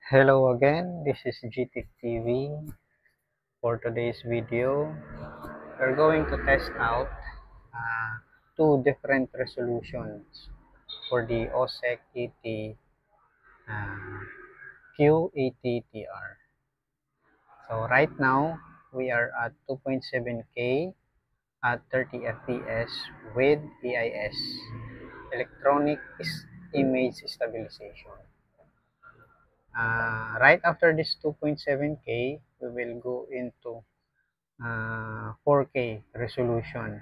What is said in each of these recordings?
Hello again, this is GTech TV. For today's video, we're going to test out two different resolutions for the OSEC ET uh, Q80TR. So right now, we are at 2.7K at 30 FPS with EIS, Electronic Image Stabilization. Right after this 2.7K, we will go into 4K resolution.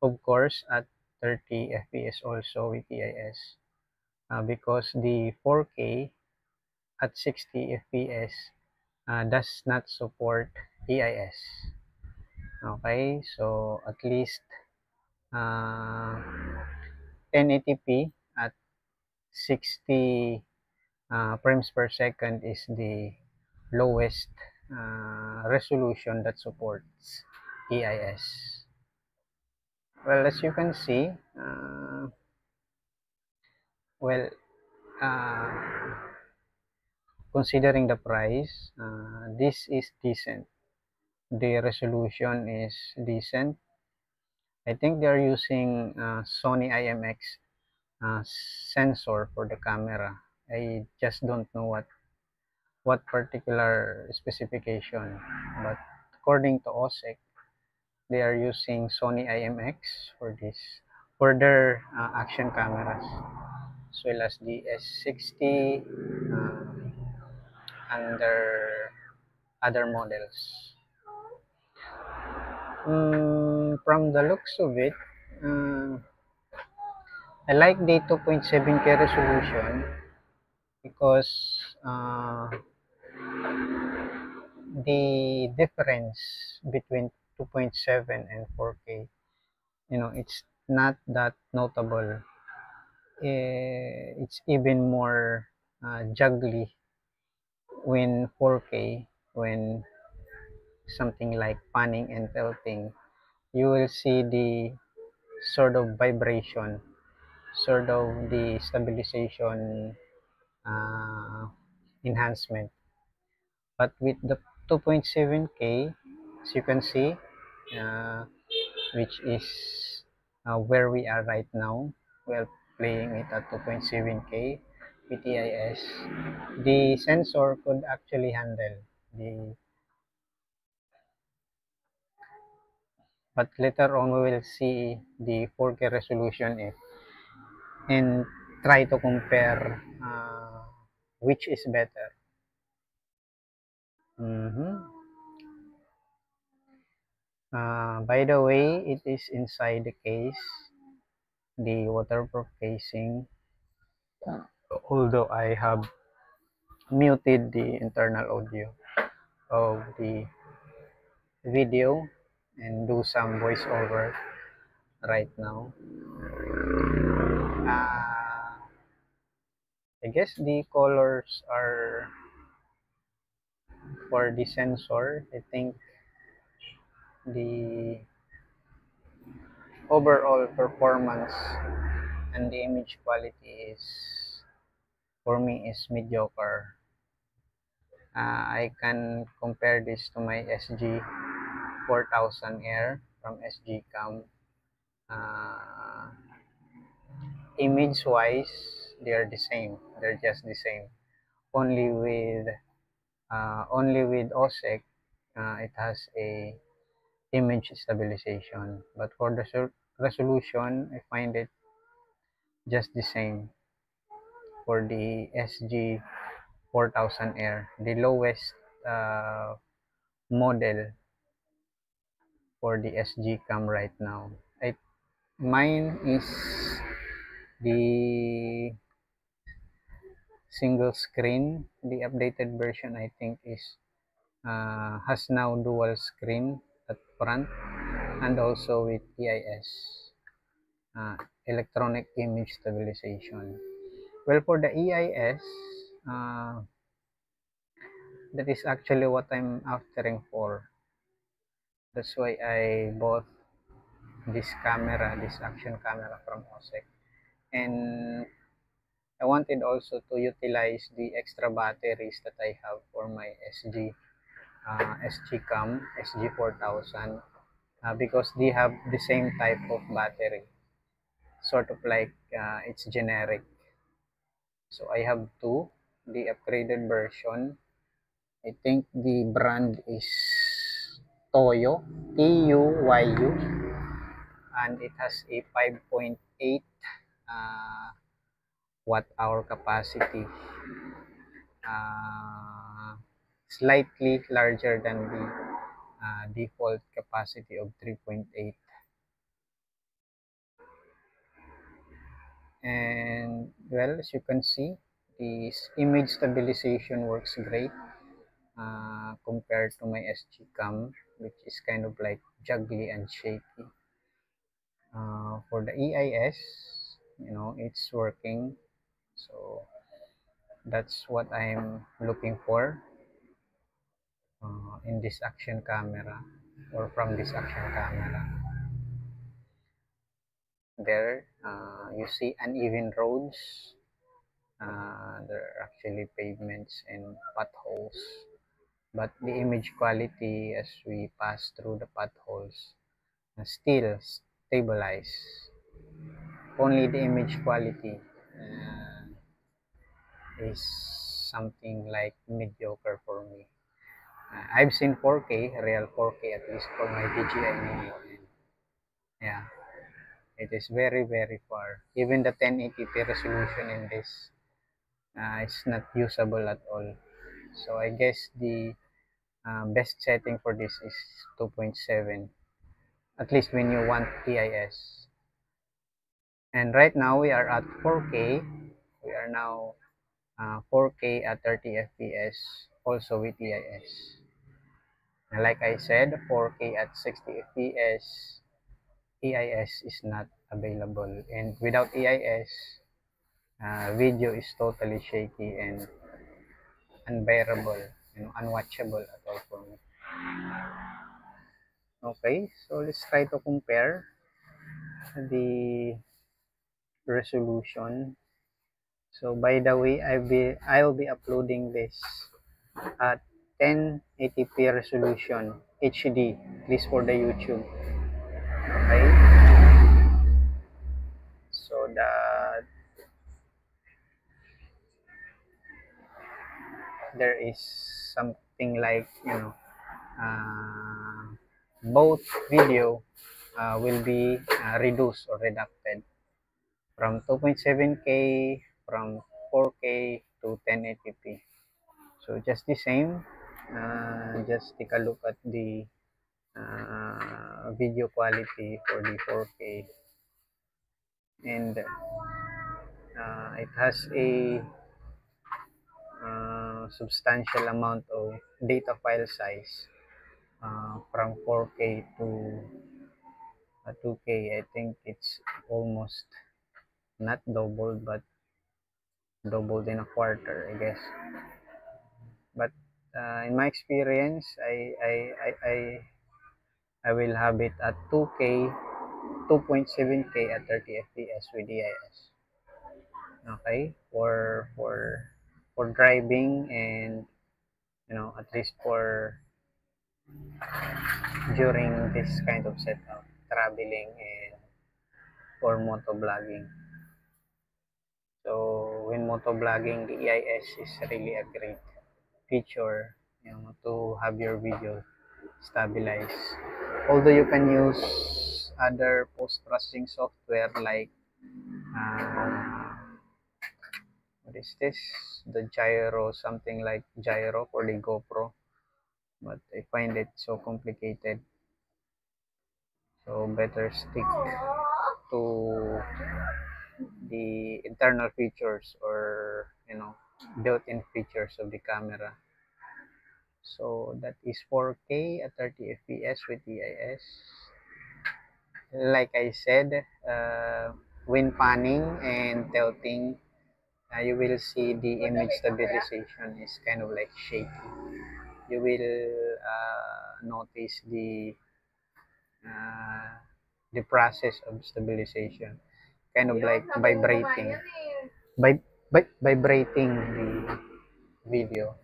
Of course, at 30 FPS also with EIS. Because the 4K at 60 FPS does not support EIS. Okay, so at least uh, 1080p at 60 frames per second is the lowest resolution that supports EIS. Well, as you can see, well, uh, considering the price, this is decent. The resolution is decent. I think they are using Sony IMX sensor for the camera. I just don't know what particular specification, but according to OSEC, they are using Sony IMX for this for their action cameras, as well as the S60 and their other models. From the looks of it, uh, I like the 2.7K resolution because the difference between 2.7 and 4K, it's not that notable. It's even more juggly when 4K, when something like panning and tilting, you will see the sort of vibration, sort of the stabilization uh, enhancement. But with the 2.7K, as you can see, uh, which is where we are right now, we're playing it at 2.7K with EIS, the sensor could actually handle the, but later on we will see the 4K resolution and try to compare which is better. Mhm. By the way, it is inside the case, the waterproof casing, although I have muted the internal audio of the video and do some voiceover right now. I guess the colors are for the sensor. I think the overall performance and the image quality is, for me, is mediocre. I can compare this to my SG 4000 Air from SG Cam. Uh, Image wise, they are the same. They're just the same. Only with OSEC, it has a image stabilization. But for the resolution, I find it just the same for the SG 4000 Air, the lowest model for the SG Cam right now. Mine is the single screen. The updated version, I think, is has now dual screen at front and also with EIS, uh, electronic image stabilization. Well, for the EIS, uh, that is actually what I'm aftering for. That's why I bought this camera, this action camera from OSEC. And I wanted also to utilize the extra batteries that I have for my SG Cam SG4000, because they have the same type of battery, sort of like it's generic. So I have two, the upgraded version. I think the brand is Toyo, TUYU, and it has a 5.8 uh, watt hour capacity, uh, slightly larger than the default capacity of 3.8. And well, as you can see, the image stabilization works great compared to my SG Cam, which is kind of like juggly and shaky. For the EIS, it's working. So that's what I'm looking for in this action camera, or from this action camera. There, you see uneven roads. There are actually pavements and potholes, but the image quality as we pass through the potholes still stabilize. Only the image quality is something like mediocre for me. I've seen 4K, real 4K at least for my DJI Mini. And yeah, it is very, very far. Even the 1080p resolution in this is not usable at all. So I guess the best setting for this is 2.7, at least when you want EIS. And right now we are at 4K. We are now 4K at 30 FPS, also with EIS. And like I said, 4K at 60 FPS, EIS is not available. And without EIS, video is totally shaky and unbearable, unwatchable at all for me. Okay, so let's try to compare the resolution. So by the way, I'll be uploading this at 1080p resolution HD, at least for the YouTube. Okay, so there is something like uh, both video will be reduced or reducted from 2.7K, from 4K to 1080p. So just the same, just take a look at the video quality for the 4K, and it has a substantial amount of data file size, from 4K to 2K. I think it's almost not doubled, but doubled in a quarter, I guess. But in my experience, I will have it at 2K, 2.7K at 30 FPS with EIS. Okay, for driving, and at least for during this kind of setup, traveling and for motovlogging. So when motovlogging, the EIS is really a great feature, to have your video stabilized. Although you can use other post-processing software like what is this? The gyro, something like gyro for the GoPro, but I find it so complicated. So better stick to the internal features, or built-in features of the camera. So that is 4K at 30 FPS with EIS. Like I said, when panning and tilting, you will see the image stabilization is kind of like shaky. You will notice uh, the process of stabilization, kind of like vibrating. vibrating the video.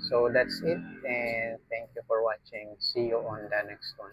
So that's it, and thank you for watching. See you on the next one.